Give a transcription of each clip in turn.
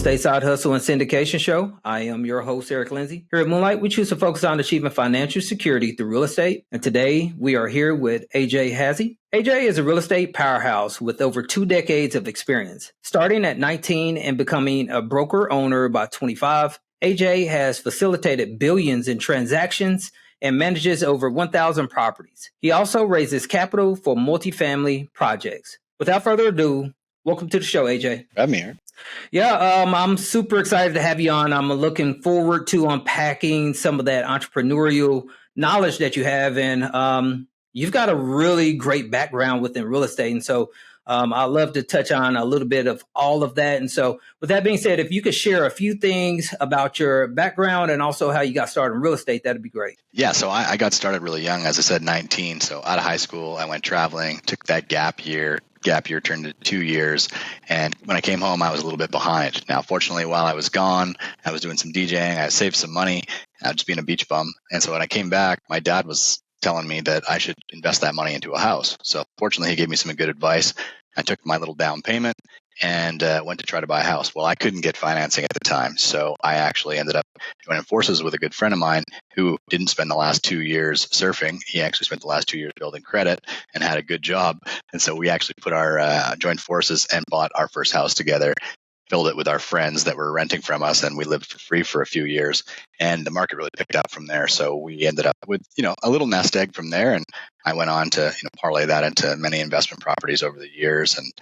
Estate Side Hustle and Syndication Show. I am your host, Eric Lindsay. Here at Moonlight, we choose to focus on achieving financial security through real estate. And today we are here with AJ Hazy. AJ is a real estate powerhouse with over 2 decades of experience. Starting at 19 and becoming a broker owner by 25, AJ has facilitated billions in transactions and manages over 1,000 properties. He also raises capital for multifamily projects. Without further ado, welcome to the show, AJ. I'm here. Yeah, I'm super excited to have you on. I'm looking forward to unpacking some of that entrepreneurial knowledge that you have. And you've got a really great background within real estate. And so I'd love to touch on a little bit of all of that. And so with that being said, if you could share a few things about your background and also how you got started in real estate, that'd be great. Yeah, so I got started really young, as I said, 19. So out of high school, I went traveling, took that gap year. Gap year turned to 2 years. And when I came home, I was a little bit behind. Now, fortunately, while I was gone, I was doing some DJing. I saved some money, just being a beach bum. And so when I came back, my dad was telling me that I should invest that money into a house. So fortunately, he gave me some good advice. I took my little down payment and went to try to buy a house. Well, I couldn't get financing at the time. So I actually ended up joining forces with a good friend of mine who didn't spend the last 2 years surfing. He actually spent the last 2 years building credit and had a good job. And so we actually put our joined forces and bought our first house together, filled it with our friends that were renting from us, and we lived for free for a few years. And the market really picked up from there. So we ended up with, a little nest egg from there. And I went on to, parlay that into many investment properties over the years. And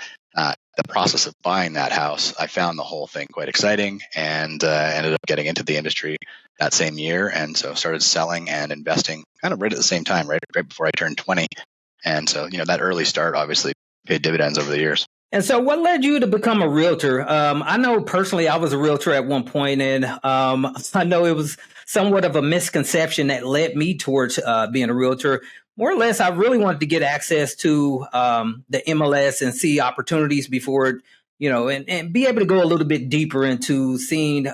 the process of buying that house, I found the whole thing quite exciting and ended up getting into the industry that same year. And so started selling and investing kind of right at the same time, right before I turned 20. And so, that early start obviously paid dividends over the years. And so what led you to become a realtor? I know personally I was a realtor at one point, and I know it was somewhat of a misconception that led me towards being a realtor. More or less, I really wanted to get access to the MLS and see opportunities before, and be able to go a little bit deeper into seeing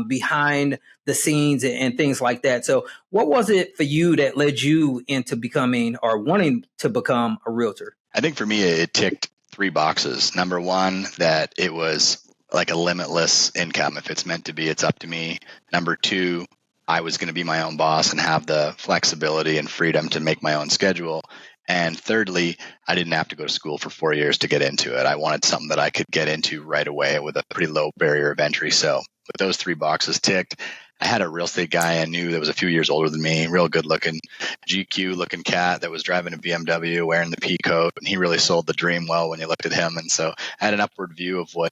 behind the scenes and things like that. So what was it for you that led you into becoming or wanting to become a realtor? I think for me, it ticked 3 boxes. Number one, that it was like a limitless income. If it's meant to be, it's up to me. Number 2, I was going to be my own boss and have the flexibility and freedom to make my own schedule. And thirdly, I didn't have to go to school for 4 years to get into it. I wanted something that I could get into right away with a pretty low barrier of entry. So with those 3 boxes ticked, I had a real estate guy I knew that was a few years older than me, real good looking, GQ looking cat that was driving a BMW, wearing the P coat, and he really sold the dream well when you looked at him. And so I had an upward view of what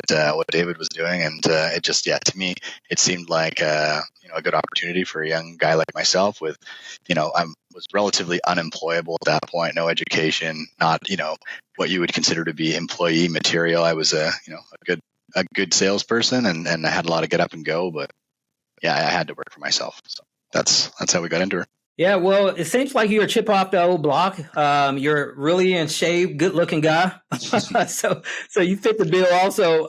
David was doing, and it just, to me, it seemed like a good opportunity for a young guy like myself. With, I was relatively unemployable at that point, no education, not what you would consider to be employee material. I was a good salesperson, and I had a lot of get up and go, but yeah, I had to work for myself. So that's how we got into her. Yeah, well, it seems like you're a chip off the old block. You're really in shape, good looking guy. so you fit the bill also.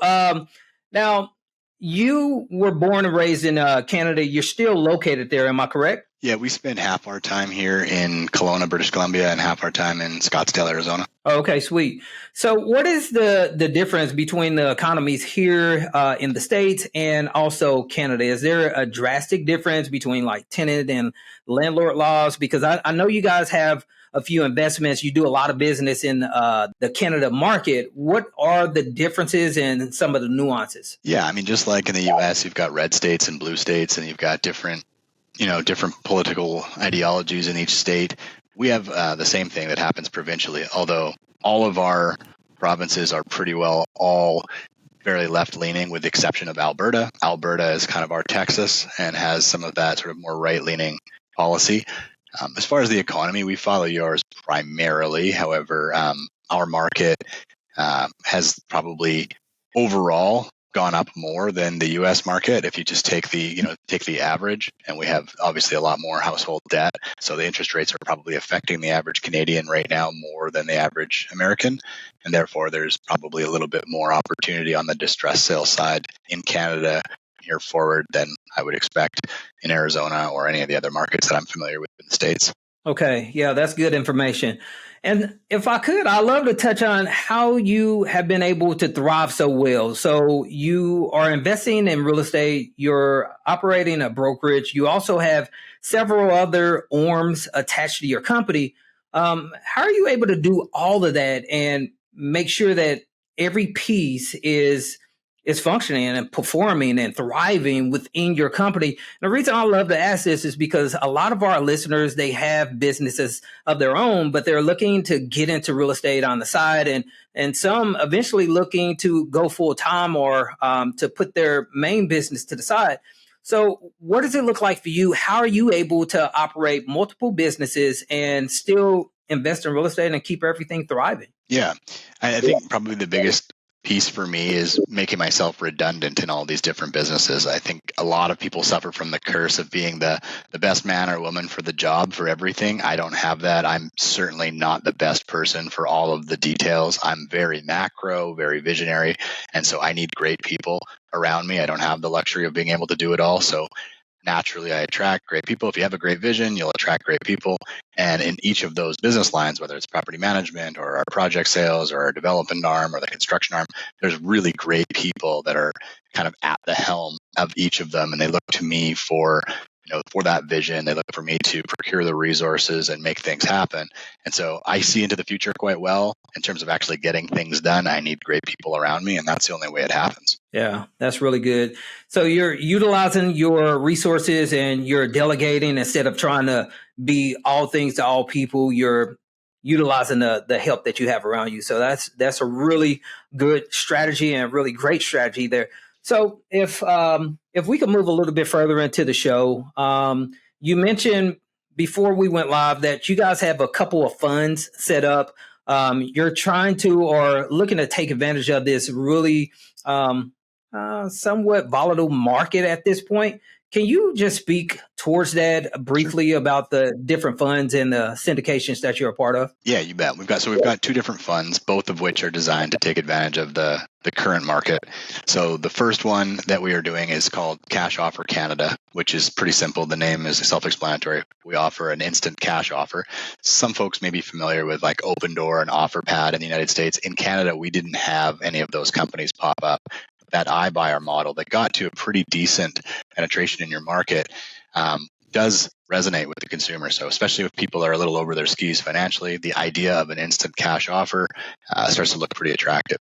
Now, you were born and raised in Canada. You're still located there. Am I correct? Yeah, we spend half our time here in Kelowna, British Columbia, and half our time in Scottsdale, Arizona. Okay, sweet. So what is the difference between the economies here in the States and also Canada? Is there a drastic difference between like tenant and landlord laws? Because I know you guys have a few investments. You do a lot of business in the Canada market. What are the differences and some of the nuances? Yeah, I mean, just like in the U.S., you've got red states and blue states, and you've got different political ideologies in each state. We have the same thing that happens provincially, although all of our provinces are pretty well all fairly left-leaning, with the exception of Alberta. Alberta is kind of our Texas and has some of that sort of more right-leaning policy. As far as the economy, we follow yours primarily. However, our market has probably overall gone up more than the U.S. market. If you just take the average, and we have obviously a lot more household debt, so the interest rates are probably affecting the average Canadian right now more than the average American, and therefore there's probably a little bit more opportunity on the distress sale side in Canada here forward than I would expect in Arizona or any of the other markets that I'm familiar with in the States. Okay, yeah, that's good information. And if I could, I'd love to touch on how you have been able to thrive so well. So you are investing in real estate, you're operating a brokerage, you also have several other arms attached to your company. How are you able to do all of that and make sure that every piece is functioning and performing and thriving within your company? The reason I love to ask this is because a lot of our listeners, they have businesses of their own, but they're looking to get into real estate on the side, and some eventually looking to go full time or to put their main business to the side. So what does it look like for you? How are you able to operate multiple businesses and still invest in real estate and keep everything thriving? Yeah, I think probably the biggest piece for me is making myself redundant in all these different businesses. I think a lot of people suffer from the curse of being the best man or woman for the job for everything. I don't have that. I'm certainly not the best person for all of the details. I'm very macro, very visionary, and so I need great people around me. I don't have the luxury of being able to do it all. So naturally, I attract great people. If you have a great vision, you'll attract great people. And in each of those business lines, whether it's property management or our project sales or our development arm or the construction arm, there's really great people that are kind of at the helm of each of them. And they look to me for for that vision. They look for me to procure the resources and make things happen. And so I see into the future quite well in terms of actually getting things done. I need great people around me, and that's the only way it happens. Yeah, that's really good. So you're utilizing your resources and you're delegating instead of trying to be all things to all people. You're utilizing the help that you have around you. So that's a really good strategy and a really great strategy there. So if we could move a little bit further into the show, you mentioned before we went live that you guys have a couple of funds set up. You're trying to or looking to take advantage of this really somewhat volatile market at this point. Can you just speak towards that Sure. briefly about the different funds and the syndications that you're a part of? Yeah, you bet. We've got two different funds, both of which are designed to take advantage of the current market. So the first one that we are doing is called Cash Offer Canada, which is pretty simple. The name is self-explanatory. We offer an instant cash offer. Some folks may be familiar with like Open Door and OfferPad in the United States. In Canada, we didn't have any of those companies pop up. That iBuyer model that got to a pretty decent penetration in your market does resonate with the consumer. So especially if people are a little over their skis financially, the idea of an instant cash offer starts to look pretty attractive.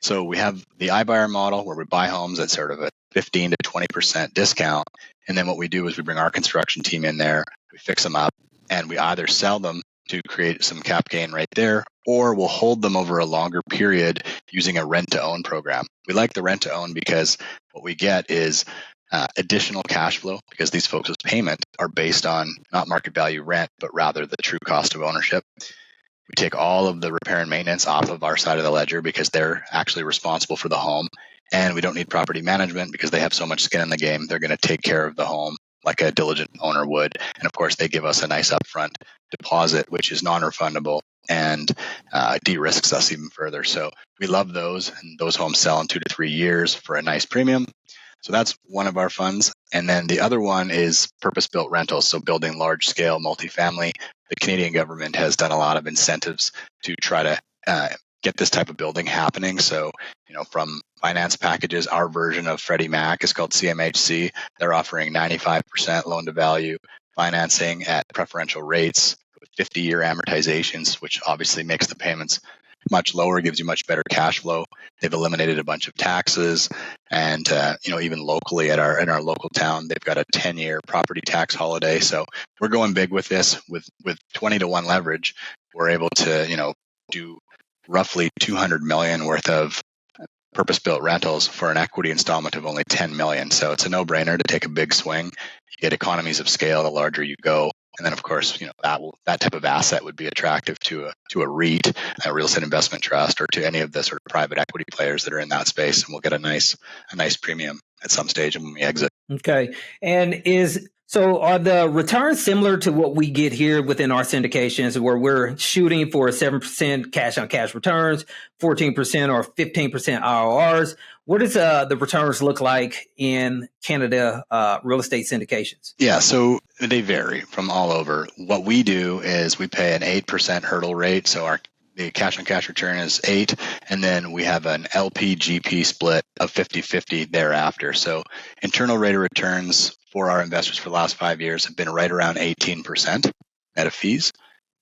So we have the iBuyer model where we buy homes at sort of a 15 to 20% discount. And then what we do is we bring our construction team in there, we fix them up, and we either sell them to create some cap gain right there, or we'll hold them over a longer period using a rent to own program. We like the rent to own because what we get is additional cash flow, because these folks' payment are based on not market value rent, but rather the true cost of ownership. We take all of the repair and maintenance off of our side of the ledger because they're actually responsible for the home. And we don't need property management because they have so much skin in the game. They're going to take care of the home like a diligent owner would. And of course, they give us a nice upfront deposit, which is non-refundable and de-risks us even further. So we love those, and those homes sell in 2 to 3 years for a nice premium. So that's one of our funds. And then the other one is purpose-built rentals, so building large-scale multifamily. The Canadian government has done a lot of incentives to try to get this type of building happening. So, from finance packages, our version of Freddie Mac is called CMHC. They're offering 95% loan-to-value financing at preferential rates with 50-year amortizations, which obviously makes the payments much lower, gives you much better cash flow. They've eliminated a bunch of taxes, and even locally in our local town, they've got a 10-year property tax holiday. So we're going big with this. With 20 to 1 leverage, we're able to do roughly 200 million worth of purpose-built rentals for an equity installment of only 10 million. So it's a no-brainer to take a big swing. You get economies of scale the larger you go. And then, of course, that type of asset would be attractive to a REIT, a real estate investment trust, or to any of the sort of private equity players that are in that space, and we'll get a nice premium at some stage when we exit. Okay. And So are the returns similar to what we get here within our syndications where we're shooting for 7% cash on cash returns, 14% or 15% IRRs? What does the returns look like in Canada real estate syndications? Yeah, so they vary from all over. What we do is we pay an 8% hurdle rate. So the cash on cash return is 8, and then we have an LP-GP split of 50-50 thereafter. So internal rate of returns for our investors for the last 5 years have been right around 18% net of fees.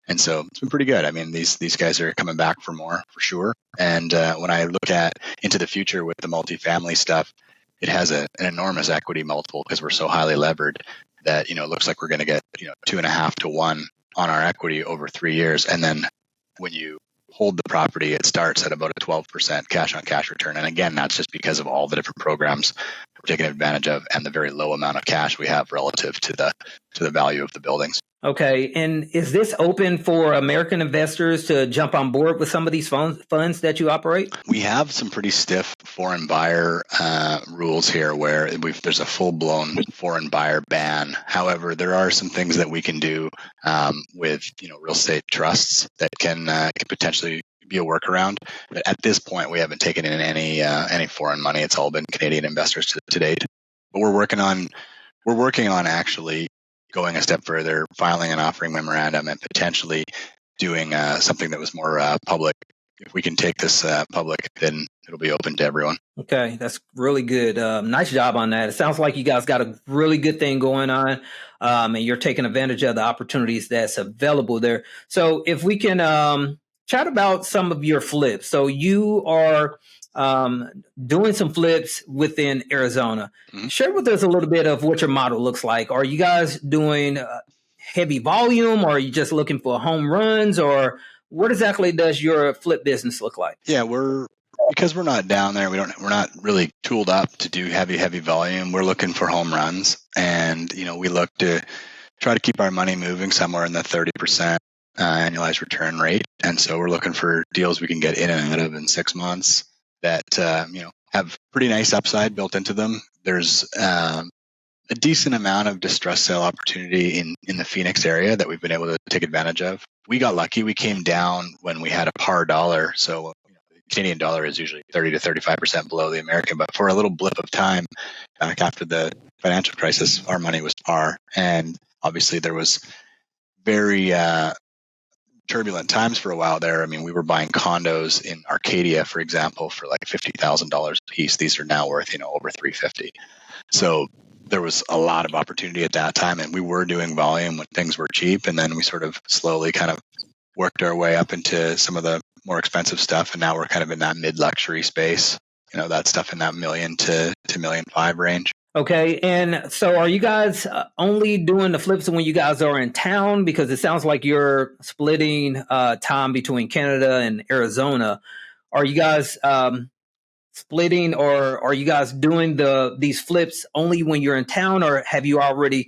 And so it's been pretty good. I mean, these guys are coming back for more, for sure. And when I look into the future with the multifamily stuff, it has an enormous equity multiple because we're so highly levered that, it looks like we're going to get, 2.5 to 1 on our equity over 3 years. And then when you hold the property, it starts at about a 12% cash on cash return. And again, that's just because of all the different programs we're taking advantage of and the very low amount of cash we have relative to the value of the buildings. Okay. And is this open for American investors to jump on board with some of these funds that you operate? We have some pretty stiff foreign buyer rules here where there's a full-blown foreign buyer ban. However, there are some things that we can do with real estate trusts that can potentially be a workaround. But at this point, we haven't taken in any foreign money. It's all been Canadian investors to date. But we're working on actually going a step further, filing an offering memorandum, and potentially doing something that was more public. If we can take this public, then it'll be open to everyone. Okay, that's really good. Nice job on that. It sounds like you guys got a really good thing going on, and you're taking advantage of the opportunities that's available there. So if we can chat about some of your flips. So you are doing some flips within Arizona. Mm-hmm. Share with us a little bit of what your model looks like. Are you guys doing heavy volume, or are you just looking for home runs, or what exactly does your flip business look like? Yeah, because we're not down there, we're not really tooled up to do heavy volume. We're looking for home runs, and we look to try to keep our money moving somewhere in the 30% annualized return rate. And so we're looking for deals we can get in and out of in 6 months that have pretty nice upside built into them. There's a decent amount of distressed sale opportunity in the Phoenix area that we've been able to take advantage of. We got lucky. We came down when we had a par dollar. So the Canadian dollar is usually 30 to 35% below the American. But for a little blip of time back after the financial crisis, our money was par. And obviously there was very turbulent times for a while there. I mean, we were buying condos in Arcadia, for example, for like $50,000 a piece. These are now worth, over $350,000. So there was a lot of opportunity at that time, and we were doing volume when things were cheap. And then we sort of slowly kind of worked our way up into some of the more expensive stuff. And now we're kind of in that mid-luxury space, that stuff in that $1 million to $1.5 million range. Okay. And so are you guys only doing the flips when you guys are in town? Because it sounds like you're splitting time between Canada and Arizona. Are you guys splitting, or are you guys doing these flips only when you're in town, or have you already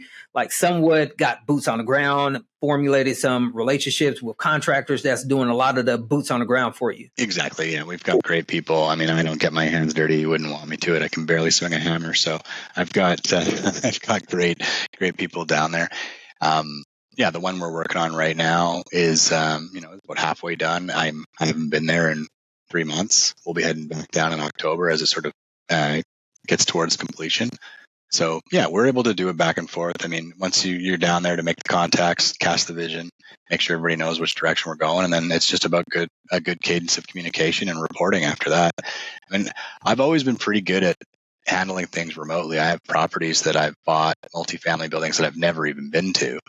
somewhat got boots on the ground, formulated some relationships with contractors that's doing a lot of the boots on the ground for you? Exactly. Yeah, we've got great people. I mean, I don't get my hands dirty. You wouldn't want me to it. I can barely swing a hammer. So I've got great people down there. Yeah, the one we're working on right now is about halfway done. I haven't been there in 3 months. We'll be heading back down in October as it sort of gets towards completion. So yeah, we're able to do it back and forth. I mean, once you're down there to make the contacts, cast the vision, make sure everybody knows which direction we're going, and then it's just about a good cadence of communication and reporting after that. I mean, I've always been pretty good at handling things remotely. I have properties that I've bought, multifamily buildings that I've never even been to,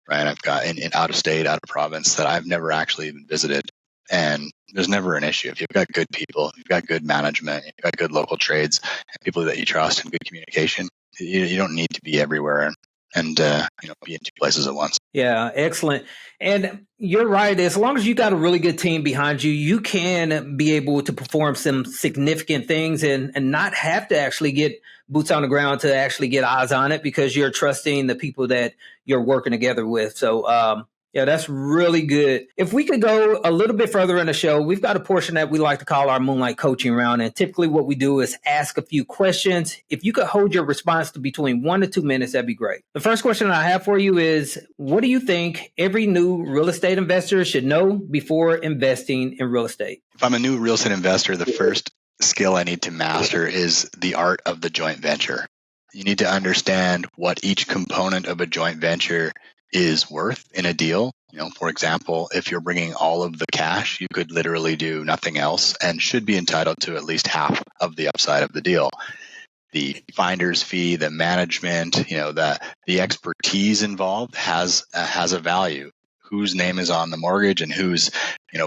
right? I've got in out of state, out of province that I've never actually even visited. And there's never an issue. If you've got good people, you've got good management, you've got good local trades, people that you trust and good communication, you don't need to be everywhere and be in 2 places at once. Yeah, excellent. And you're right. As long as you got a really good team behind you, you can be able to perform some significant things and not have to actually get boots on the ground to actually get eyes on it, because you're trusting the people that you're working together with. So Yeah, that's really good. If we could go a little bit further in the show, we've got a portion that we like to call our Moonlight Coaching Round. And typically what we do is ask a few questions. If you could hold your response to between 1 to 2 minutes, that'd be great. The first question I have for you is, what do you think every new real estate investor should know before investing in real estate? If I'm a new real estate investor, the first skill I need to master is the art of the joint venture. You need to understand what each component of a joint venture is worth in a deal. For example, if you're bringing all of the cash, you could literally do nothing else and should be entitled to at least half of the upside of the deal. The finder's fee, the management, the expertise involved has a value. Whose name is on the mortgage and who's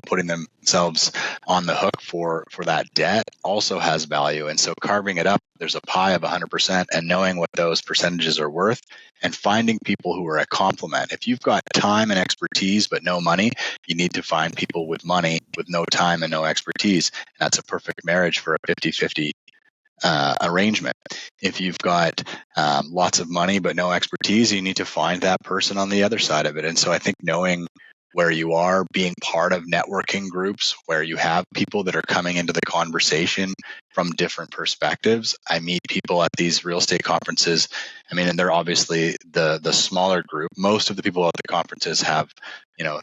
putting themselves on the hook for that debt also has value. And so carving it up, there's a pie of 100%, and knowing what those percentages are worth and finding people who are a complement. If you've got time and expertise but no money, you need to find people with money with no time and no expertise. And that's a perfect marriage for a 50-50 arrangement. If you've got lots of money but no expertise, you need to find that person on the other side of it. And so I think knowing where you are, being part of networking groups where you have people that are coming into the conversation from different perspectives. I meet people at these real estate conferences. And they're obviously the smaller group. Most of the people at the conferences have,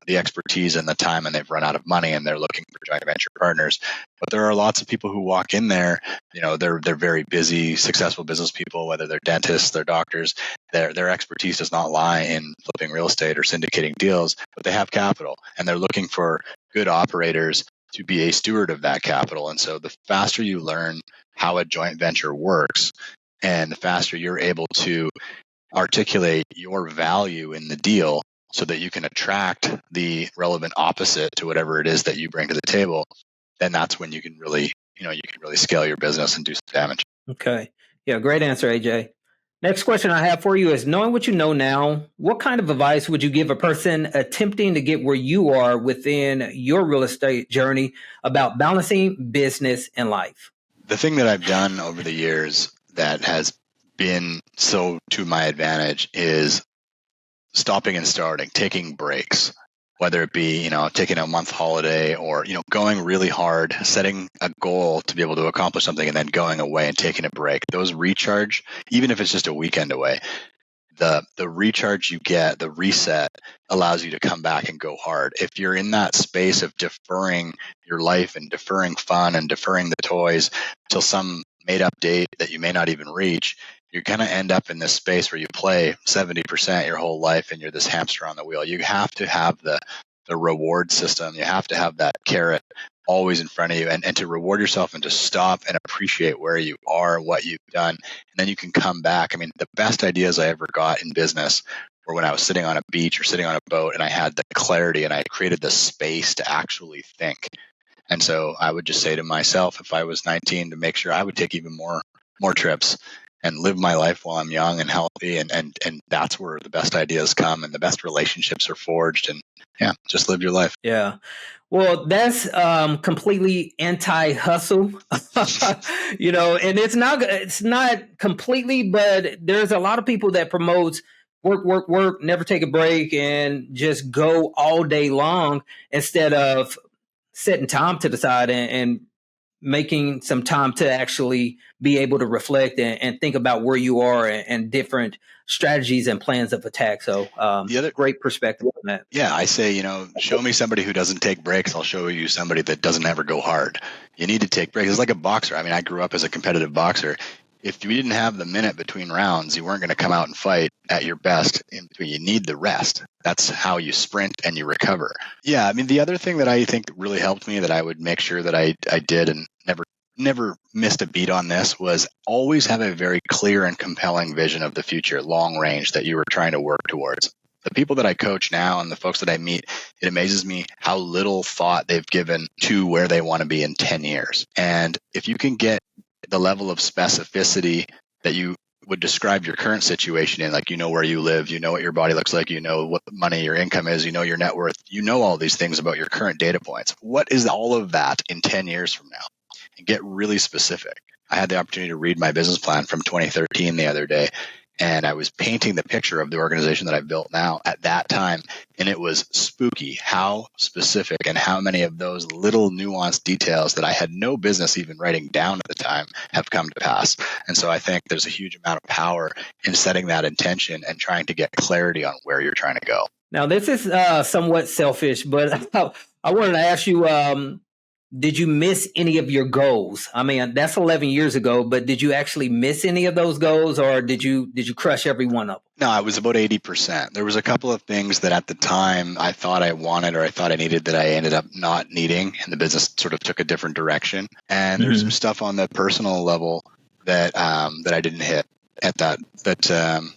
the expertise and the time, and they've run out of money and they're looking for joint venture partners. But there are lots of people who walk in there, they're very busy, successful business people, whether they're dentists, they're doctors. Their expertise does not lie in flipping real estate or syndicating deals, but they have capital and they're looking for good operators to be a steward of that capital. And so the faster you learn how a joint venture works and the faster you're able to articulate your value in the deal so that you can attract the relevant opposite to whatever it is that you bring to the table, then that's when you can really scale your business and do some damage. Okay. Yeah, great answer, AJ. Next question I have for you is, knowing what you know now, what kind of advice would you give a person attempting to get where you are within your real estate journey about balancing business and life? The thing that I've done over the years that has been so to my advantage is stopping and starting, taking breaks, whether it be, taking a month holiday or, going really hard, setting a goal to be able to accomplish something and then going away and taking a break. Those recharge, even if it's just a weekend away, the recharge you get, the reset allows you to come back and go hard. If you're in that space of deferring your life and deferring fun and deferring the toys till some made up date that you may not even reach, you're going to end up in this space where you play 70% your whole life and you're this hamster on the wheel. You have to have the reward system. You have to have that carrot always in front of you and to reward yourself and to stop and appreciate where you are, what you've done. And then you can come back. The best ideas I ever got in business were when I was sitting on a beach or sitting on a boat and I had the clarity and I created the space to actually think. And so I would just say to myself, if I was 19, to make sure I would take even more trips and live my life while I'm young and healthy. And that's where the best ideas come and the best relationships are forged. And just live your life. Yeah. Well, that's completely anti-hustle, and it's not completely, but there's a lot of people that promotes work, never take a break and just go all day long instead of setting time to the side and making some time to actually be able to reflect and think about where you are and different strategies and plans of attack. So great perspective on that. Yeah, I say, show me somebody who doesn't take breaks. I'll show you somebody that doesn't ever go hard. You need to take breaks. It's like a boxer. I grew up as a competitive boxer. If you didn't have the minute between rounds, you weren't going to come out and fight at your best in between. You need the rest. That's how you sprint and you recover. Yeah, the other thing that I think really helped me that I would make sure that I did and never missed a beat on this was always have a very clear and compelling vision of the future, long range, that you were trying to work towards. The people that I coach now and the folks that I meet, it amazes me how little thought they've given to where they want to be in 10 years. And if you can get the level of specificity that you would describe your current situation in, like where you live, what your body looks like, what money your income is, your net worth, all these things about your current data points. What is all of that in 10 years from now? And get really specific. I had the opportunity to read my business plan from 2013 the other day, And I was painting the picture of the organization that I've built now at that time. And it was spooky how specific and how many of those little nuanced details that I had no business even writing down at the time have come to pass. And so I think there's a huge amount of power in setting that intention and trying to get clarity on where you're trying to go. Now, this is somewhat selfish, but I wanted to ask you, did you miss any of your goals? I mean, that's 11 years ago, but did you actually miss any of those goals, or did you crush every one of them? No, it was about 80%. There was a couple of things that at the time I thought I wanted or I thought I needed that I ended up not needing, and the business sort of took a different direction. And there's some stuff on the personal level that that I didn't hit at that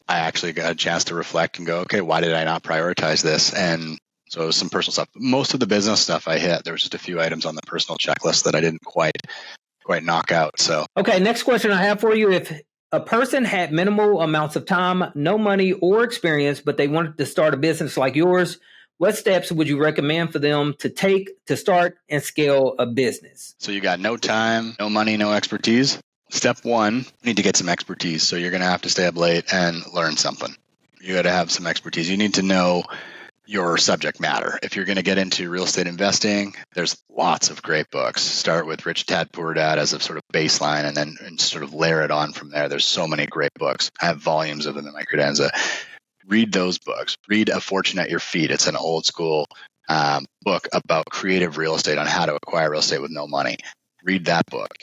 I actually got a chance to reflect and go, okay, why did I not prioritize this? And so it was some personal stuff. Most of the business stuff I hit. There was just a few items on the personal checklist that I didn't quite knock out. So okay, next question I have for you: if a person had minimal amounts of time, no money or experience, but they wanted to start a business like yours, what steps would you recommend for them to take to start and scale a business? So you got no time, no money, no expertise. Step one, you need to get some expertise. So you're going to have to stay up late and learn something. You got to have some expertise. You need to know your subject matter. If you're going to get into real estate investing, there's lots of great books. Start with Rich Dad Poor Dad as a sort of baseline and then sort of layer it on from there. There's so many great books. I have volumes of them in my credenza. Read those books. Read A Fortune at Your Feet. It's an old school book about creative real estate on how to acquire real estate with no money. Read that book.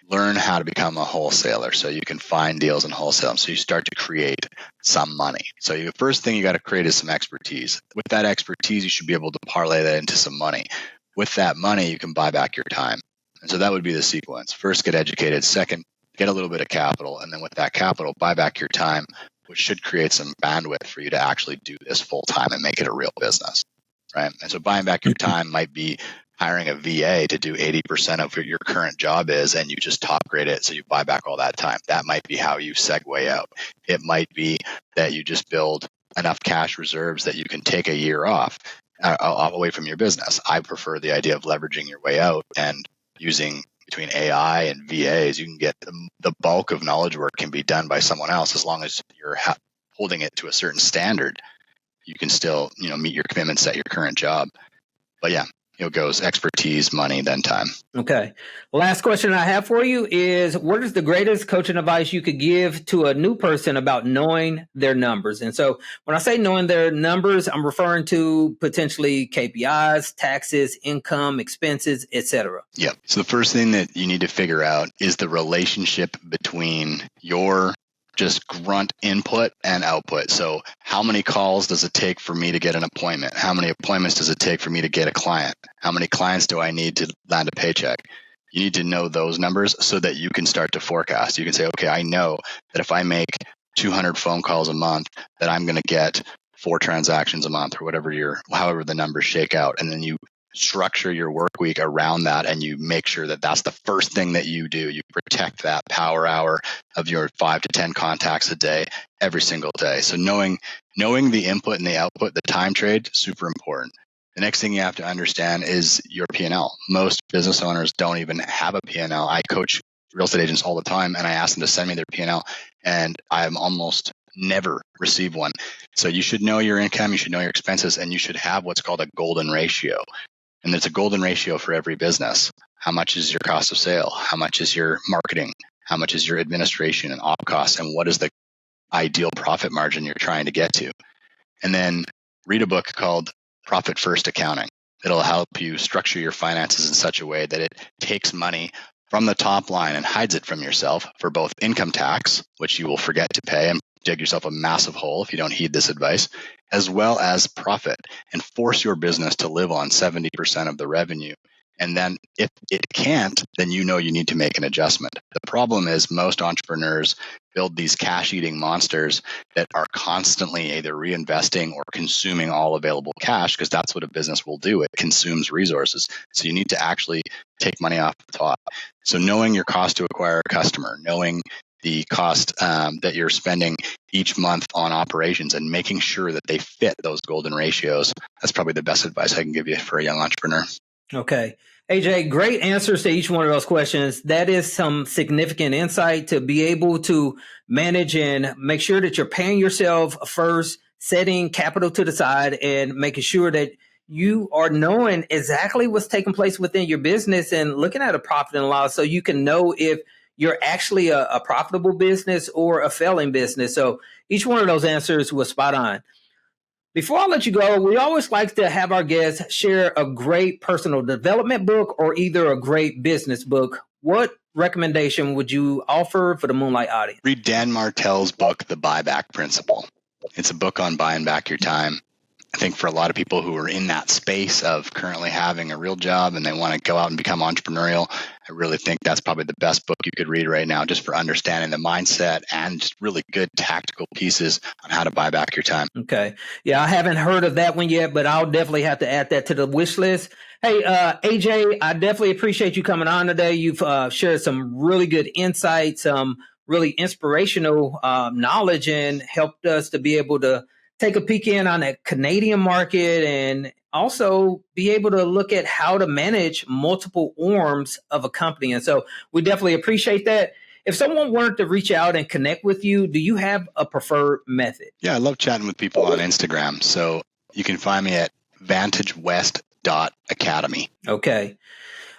Learn how to become a wholesaler so you can find deals and wholesale them. So you start to create some money. So the first thing you got to create is some expertise. With that expertise, you should be able to parlay that into some money. With that money, you can buy back your time. And so that would be the sequence. First, get educated. Second, get a little bit of capital. And then with that capital, buy back your time, which should create some bandwidth for you to actually do this full time and make it a real business. Right. And so buying back your time might be hiring a VA to do 80% of what your current job is, and you just top grade it. So you buy back all that time. That might be how you segue out. It might be that you just build enough cash reserves that you can take a year off away from your business. I prefer the idea of leveraging your way out and using between AI and VAs. You can get the bulk of knowledge work can be done by someone else as long as you're holding it to a certain standard. You can still, meet your commitments at your current job. But yeah, it goes expertise, money, then time. Okay. Last question I have for you is, what is the greatest coaching advice you could give to a new person about knowing their numbers? And so when I say knowing their numbers, I'm referring to potentially KPIs, taxes, income, expenses, etc. Yeah. So the first thing that you need to figure out is the relationship between your just grunt input and output. So how many calls does it take for me to get an appointment? How many appointments does it take for me to get a client? How many clients do I need to land a paycheck? You need to know those numbers so that you can start to forecast. You can say, okay, I know that if I make 200 phone calls a month, that I'm going to get 4 transactions a month, or however the numbers shake out. And then you structure your work week around that, and you make sure that that's the first thing that you do. You protect that power hour of your 5 to 10 contacts a day every single day. So knowing the input and the output, the time trade, super important. The next thing you have to understand is your P&L. Most business owners don't even have a P&L. I coach real estate agents all the time, and I ask them to send me their P&L, and I'm almost never receive one. So you should know your income, you should know your expenses, and you should have what's called a golden ratio. And there's a golden ratio for every business. How much is your cost of sale? How much is your marketing? How much is your administration and op costs? And what is the ideal profit margin you're trying to get to? And then read a book called Profit First Accounting. It'll help you structure your finances in such a way that it takes money from the top line and hides it from yourself for both income tax, which you will forget to pay and dig yourself a massive hole if you don't heed this advice, as well as profit, and force your business to live on 70% of the revenue. And then if it can't, then you need to make an adjustment. The problem is most entrepreneurs build these cash-eating monsters that are constantly either reinvesting or consuming all available cash, because that's what a business will do. It consumes resources. So you need to actually take money off the top. So knowing your cost to acquire a customer, knowing the cost that you're spending each month on operations, and making sure that they fit those golden ratios. That's probably the best advice I can give you for a young entrepreneur. Okay. AJ, great answers to each one of those questions. That is some significant insight to be able to manage and make sure that you're paying yourself first, setting capital to the side, and making sure that you are knowing exactly what's taking place within your business and looking at a profit and loss so you can know if you're actually a profitable business or a failing business. So each one of those answers was spot on. Before I let you go, we always like to have our guests share a great personal development book or either a great business book. What recommendation would you offer for the Moonlight audience? Read Dan Martell's book, The Buyback Principle. It's a book on buying back your time. I think for a lot of people who are in that space of currently having a real job and they want to go out and become entrepreneurial, I really think that's probably the best book you could read right now, just for understanding the mindset and just really good tactical pieces on how to buy back your time. Okay. Yeah, I haven't heard of that one yet, but I'll definitely have to add that to the wish list. Hey, AJ, I definitely appreciate you coming on today. You've shared some really good insights, some really inspirational knowledge, and helped us to be able to take a peek in on the Canadian market and also be able to look at how to manage multiple arms of a company. And so we definitely appreciate that. If someone wanted to reach out and connect with you, do you have a preferred method? Yeah, I love chatting with people on Instagram. So you can find me at vantagewest.academy. Okay.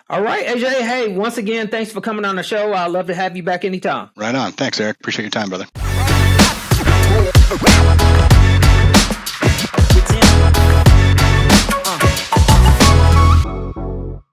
All right, AJ. Hey, once again, thanks for coming on the show. I'd love to have you back anytime. Right on. Thanks, Eric. Appreciate your time, brother.